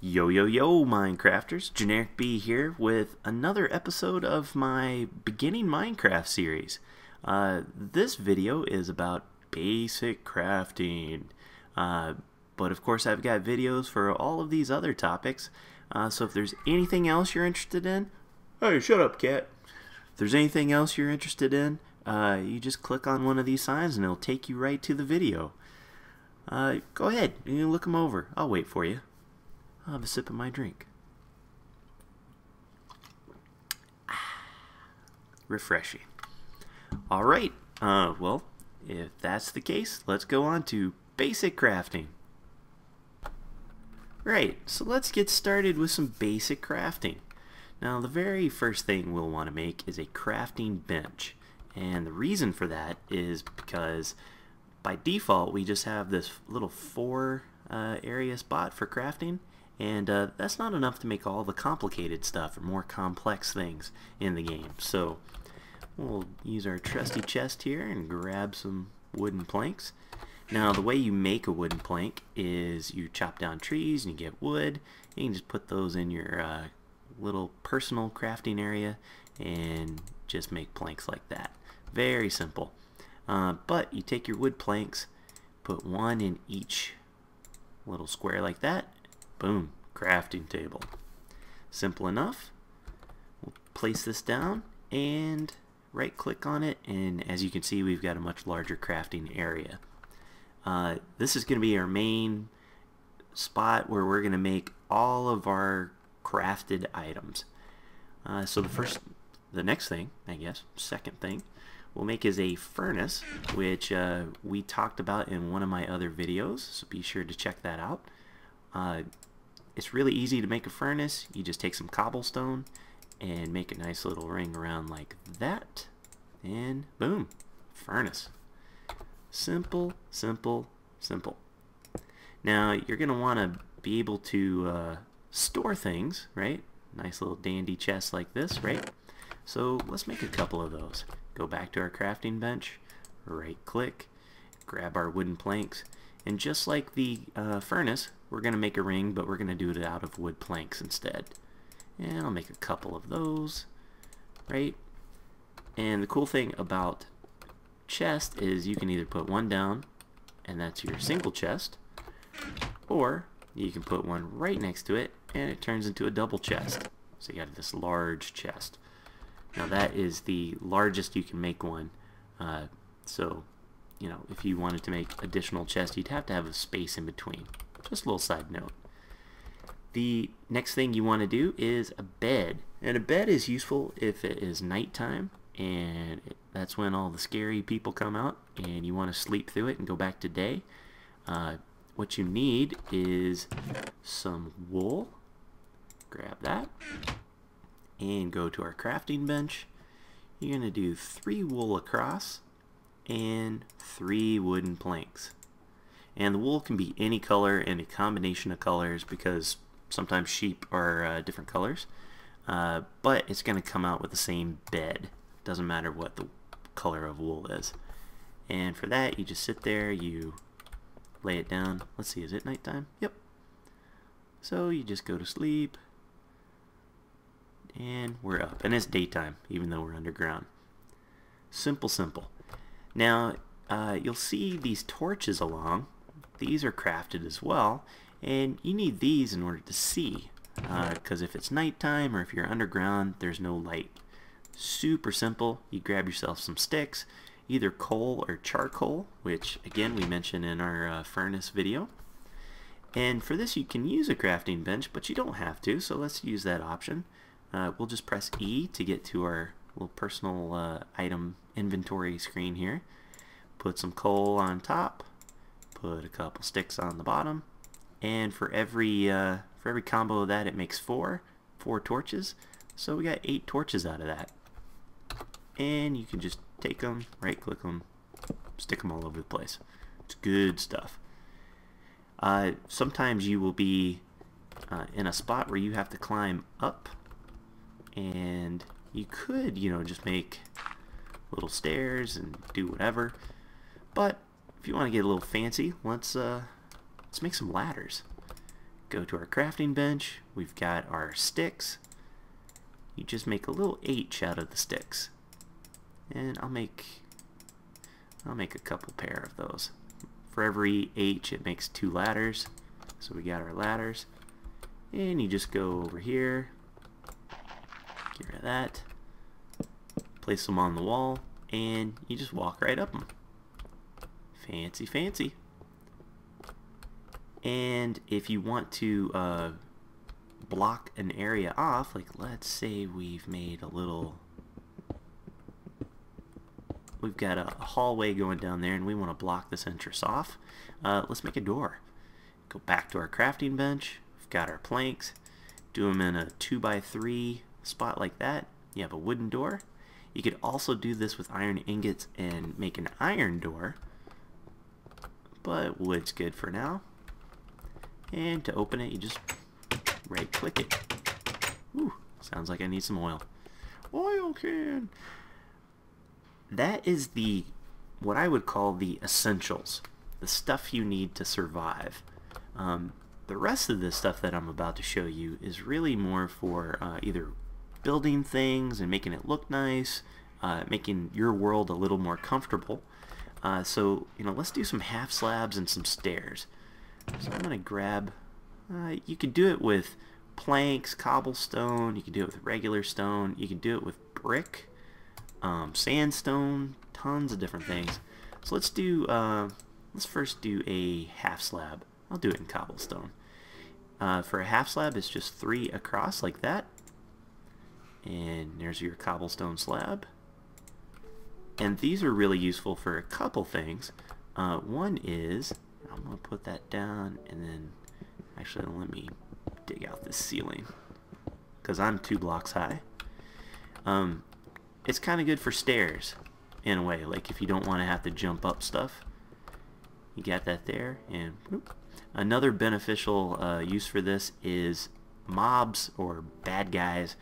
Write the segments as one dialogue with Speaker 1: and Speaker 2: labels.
Speaker 1: Yo yo yo Minecrafters, Generic B here with another episode of my beginning Minecraft series. This video is about basic crafting, but of course I've got videos for all of these other topics, so if there's anything else you're interested in, hey, shut up cat. If there's anything else you're interested in, you just click on one of these signs and it'll take you right to the video. Go ahead, you can look them over, I'll wait for you. I'll have a sip of my drink. Refreshing. Alright, well, if that's the case, let's go on to basic crafting. Right, so let's get started with some basic crafting. Now, the very first thing we'll want to make is a crafting bench. And the reason for that is because by default we just have this little four area spot for crafting. And that's not enough to make all the complicated stuff or more complex things in the game. So we'll use our trusty chest here and grab some wooden planks. Now the way you make a wooden plank is you chop down trees and you get wood. You can just put those in your little personal crafting area and just make planks like that. Very simple. But you take your wood planks, put one in each little square like that. Boom, crafting table. Simple enough. We'll place this down and right click on it, and as you can see we've got a much larger crafting area. This is going to be our main spot where we're going to make all of our crafted items. So the next thing, I guess, second thing we'll make is a furnace, which we talked about in one of my other videos, so be sure to check that out. It's really easy to make a furnace. You just take some cobblestone and make a nice little ring around like that, and boom, furnace. Simple, simple, simple. Now you're going to want to be able to store things, right? Nice little dandy chest like this, right? So let's make a couple of those. Go back to our crafting bench, right click, grab our wooden planks, and just like the furnace, we're going to make a ring, but we're going to do it out of wood planks instead. And I'll make a couple of those, right? And the cool thing about chest is you can either put one down, and that's your single chest, or you can put one right next to it, and it turns into a double chest. So you got this large chest. Now that is the largest you can make one. So, you know, if you wanted to make additional chests, you'd have to have a space in between. Just a little side note. The next thing you want to do is a bed. And a bed is useful if it is nighttime, and that's when all the scary people come out, and you want to sleep through it and go back to day. What you need is some wool. Grab that. And go to our crafting bench. You're going to do 3 wool across and 3 wooden planks. And the wool can be any color and a combination of colors, because sometimes sheep are different colors. But it's going to come out with the same bed. Doesn't matter what the color of wool is. And for that, you just sit there, you lay it down. Let's see, is it nighttime? Yep. So you just go to sleep. And we're up. And it's daytime, even though we're underground. Simple, simple. Now, you'll see these torches along. These are crafted as well, and you need these in order to see, because if it's nighttime or if you're underground, there's no light. Super simple. You grab yourself some sticks, either coal or charcoal, which again we mentioned in our furnace video. And for this you can use a crafting bench, but you don't have to, so let's use that option. We'll just press E to get to our little personal item inventory screen here. Put some coal on top, put a couple sticks on the bottom, and for every combo of that it makes four torches. So we got 8 torches out of that. And you can just take them, right click them, stick them all over the place. It's good stuff. Sometimes you will be in a spot where you have to climb up, and you could, you know, just make little stairs and do whatever. But if you want to get a little fancy, let's make some ladders. go to our crafting bench. We've got our sticks. You just make a little H out of the sticks, and I'll make a couple pair of those. For every H, it makes 2 ladders. So we got our ladders, and you just go over here, get rid of that, place them on the wall, and you just walk right up them. Fancy, fancy. And if you want to block an area off, like let's say we've made a little, we've got a hallway going down there and we want to block this entrance off, let's make a door. Go back to our crafting bench. We've got our planks, do them in a 2x3 spot like that. You have a wooden door. You could also do this with iron ingots and make an iron door, but wood's good for now. And to open it, you just right click it. Ooh, sounds like I need some oil. Oil can! That is what I would call the essentials, the stuff you need to survive. The rest of this stuff that I'm about to show you is really more for either building things and making it look nice, making your world a little more comfortable. So, let's do some half slabs and some stairs. So I'm going to grab, you can do it with planks, cobblestone, you can do it with regular stone, you can do it with brick, sandstone, tons of different things. So let's first do a half slab. I'll do it in cobblestone. For a half slab, it's just 3 across like that. And there's your cobblestone slab. And these are really useful for a couple things. One is, I'm going to put that down, and then actually let me dig out this ceiling because I'm 2 blocks high. It's kind of good for stairs in a way, like if you don't want to have to jump up stuff. You got that there, and whoop. Another beneficial use for this is mobs or bad guys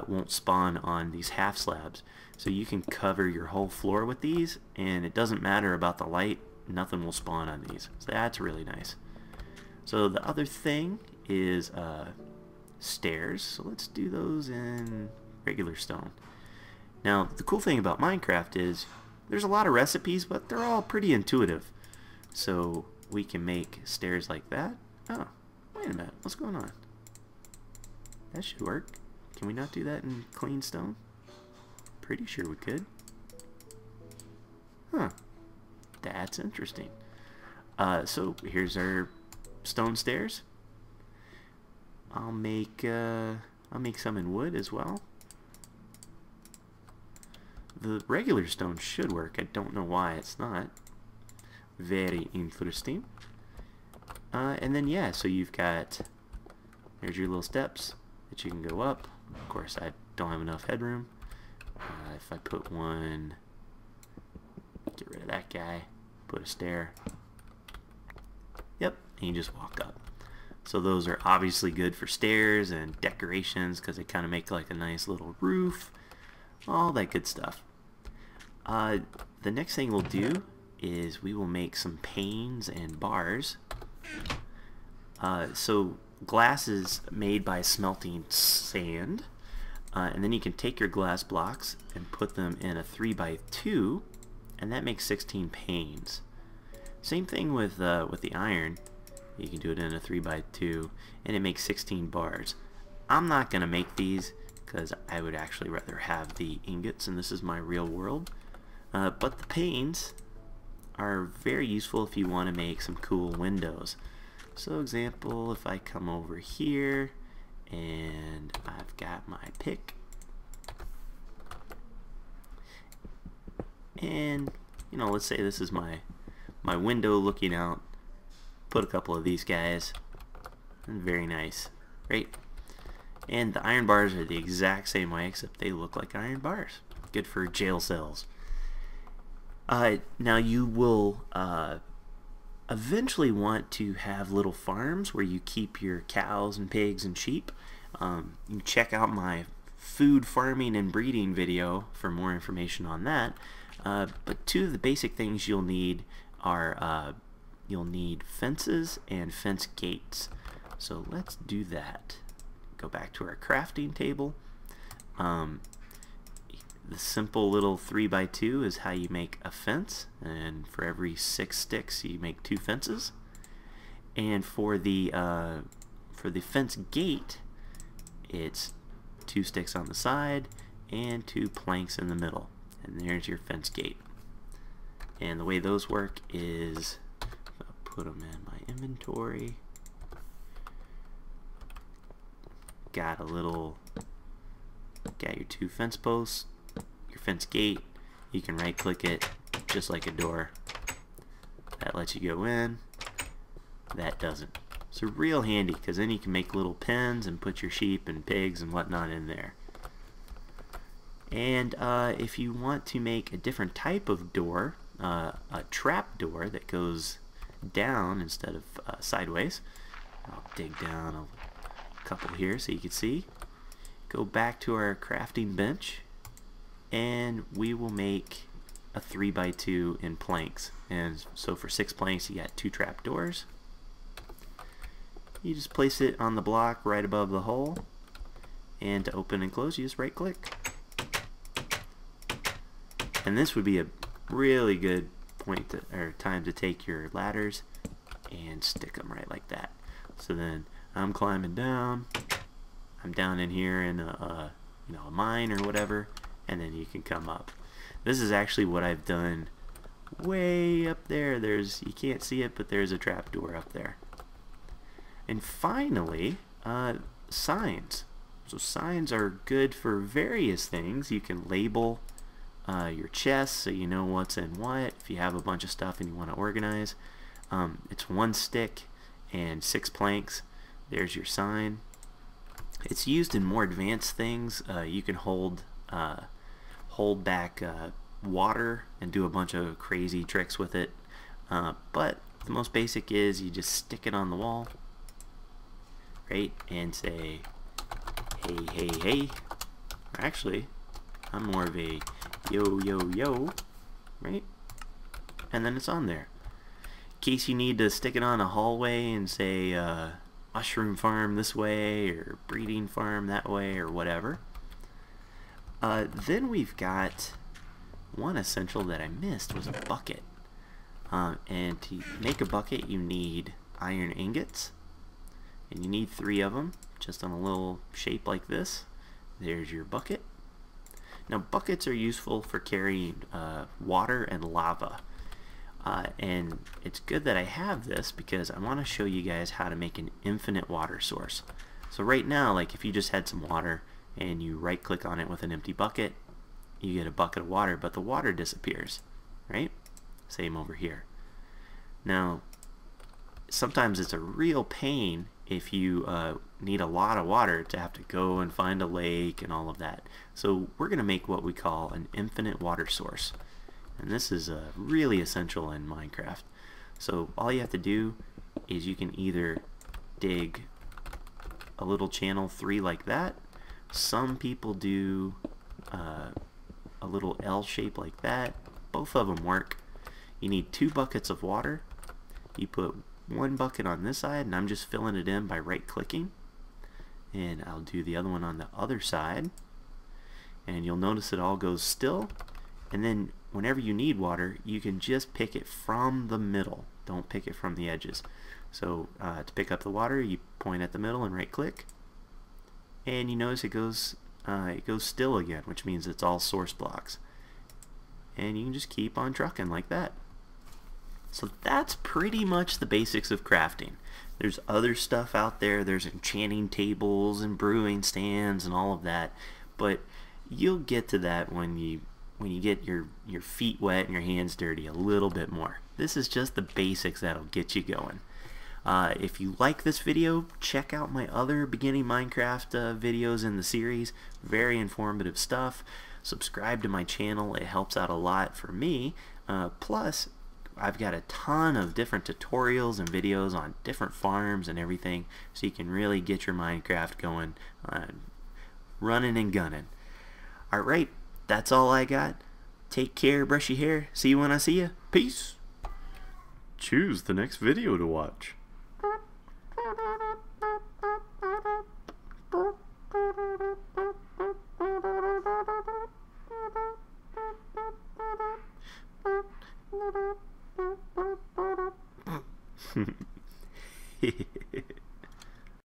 Speaker 1: won't spawn on these half slabs, so you can cover your whole floor with these and it doesn't matter about the light, nothing will spawn on these, so that's really nice. So the other thing is stairs, so let's do those in regular stone. Now the cool thing about Minecraft is there's a lot of recipes, but they're all pretty intuitive, so we can make stairs like that. Oh, wait a minute, what's going on? That should work. Can we not do that in clean stone? Pretty sure we could. Huh. That's interesting. So here's our stone stairs. I'll make some in wood as well. The regular stone should work. I don't know why it's not. Very interesting. And then yeah, so you've got, there's your little steps that you can go up. Of course, I don't have enough headroom. If I put one, get rid of that guy, put a stair. Yep, and you just walk up. So those are obviously good for stairs and decorations because they kind of make like a nice little roof, all that good stuff. The next thing we'll do is we will make some panes and bars. So glass is made by smelting sand, and then you can take your glass blocks and put them in a 3x2, and that makes 16 panes. Same thing with the iron. You can do it in a 3x2, and it makes 16 bars. I'm not going to make these because I would actually rather have the ingots, and this is my real world. But the panes are very useful if you want to make some cool windows. So example, if I come over here and I've got my pick, and let's say this is my window looking out, put a couple of these guys, and very nice, right? And the iron bars are the exact same way, except they look like iron bars. Good for jail cells. Now you will eventually want to have little farms where you keep your cows and pigs and sheep. You can check out my food farming and breeding video for more information on that. But 2 of the basic things you'll need are you'll need fences and fence gates. So let's do that. Go back to our crafting table. The simple little 3x2 is how you make a fence, and for every 6 sticks you make 2 fences. And for the fence gate, it's 2 sticks on the side and 2 planks in the middle, and there's your fence gate. And the way those work is, I'll put them in my inventory. Got your 2 fence posts, your fence gate. You can right click it just like a door. That lets you go in. That doesn't. So real handy, because then you can make little pens and put your sheep and pigs and whatnot in there. And if you want to make a different type of door, a trap door that goes down instead of sideways, I'll dig down a couple here so you can see. Go back to our crafting bench, and we will make a 3x2 in planks. And so for 6 planks you got 2 trap doors. You just place it on the block right above the hole, and to open and close you just right click. And this would be a really good time to take your ladders and stick them right like that. So then I'm climbing down, I'm down in here in a mine or whatever, and then you can come up. This is actually what I've done way up there. You can't see it, but there's a trap door up there. And finally, signs. So signs are good for various things. You can label your chest so you know what's in what. If you have a bunch of stuff and you want to organize, it's 1 stick and 6 planks. There's your sign. It's used in more advanced things. You can hold back water and do a bunch of crazy tricks with it. But the most basic is you just stick it on the wall, right, and say, hey, hey, hey. Or actually, I'm more of a yo, yo, yo, right? And then it's on there. In case you need to stick it on a hallway and say mushroom farm this way or breeding farm that way or whatever. Then we've got one essential that I missed was a bucket. And to make a bucket you need iron ingots, and you need 3 of them just on a little shape like this. There's your bucket. Now buckets are useful for carrying water and lava, and it's good that I have this because I want to show you guys how to make an infinite water source. So right now, like if you just had some water and you right click on it with an empty bucket, you get a bucket of water, but the water disappears, right? Same over here. Now sometimes it's a real pain if you need a lot of water to have to go and find a lake and all of that. So we're going to make what we call an infinite water source. And this is really essential in Minecraft. So all you have to do is you can either dig a little channel 3 like that. Some people do a little L shape like that. Both of them work. You need 2 buckets of water. You put 1 bucket on this side, and I'm just filling it in by right clicking, and I'll do the other one on the other side, and you'll notice it all goes still. And then whenever you need water, you can just pick it from the middle, don't pick it from the edges. So to pick up the water, you point at the middle and right click, and you notice it goes still again, which means it's all source blocks, and you can just keep on trucking like that. So that's pretty much the basics of crafting. There's other stuff out there. There's enchanting tables and brewing stands and all of that, but you'll get to that when you get your feet wet and your hands dirty a little bit more. This is just the basics that'll get you going. If you like this video, check out my other beginning Minecraft videos in the series. Very informative stuff. Subscribe to my channel. It helps out a lot for me. Plus, I've got a ton of different tutorials and videos on different farms and everything, so you can really get your Minecraft going, running and gunning. Alright, that's all I got. Take care, brush your hair. See you when I see you. Peace. Choose the next video to watch.